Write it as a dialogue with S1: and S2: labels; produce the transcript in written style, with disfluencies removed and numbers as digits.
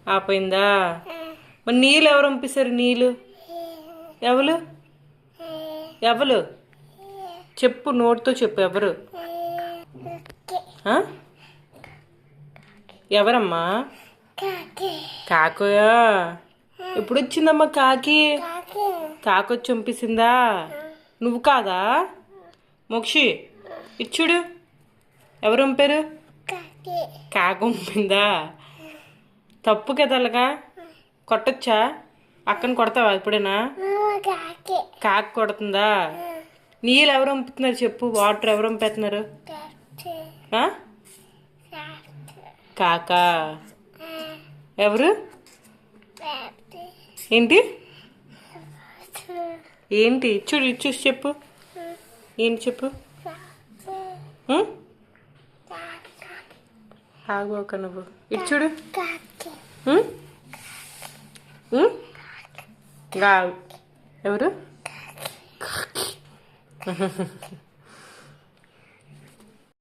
S1: ఆపోయిందా? మరి నీళ్ళు ఎవరు పంపిస్తారు? నీళ్ళు ఎవరు ఎవరు చెప్పు, నోటితో చెప్పు. ఎవరు? ఆ? ఎవరమ్మా? కాకోయా? ఎప్పుడు వచ్చిందమ్మా కాకి? కాకొచ్చి చంపేసిందా? నువ్వు కాదా? మోక్షి ఇచ్చుడు. ఎవరు పంపారు? కాక పంపిందా? తప్పు కదా అలాగా. కొట్టొచ్చా? అక్కని కొడతావా ఎప్పుడైనా? కాక కొడుతుందా? నీళ్ళు ఎవరు పంపుతున్నారు చెప్పు. వాటర్ ఎవరు పంపేస్తున్నారు? కాక. ఎవరు? ఏంటి ఏంటి చూడు, చూసి చెప్పు. ఏంటి చెప్పు. ఆగోక నువ్వు ఇచ్చుడు. ఎవరు?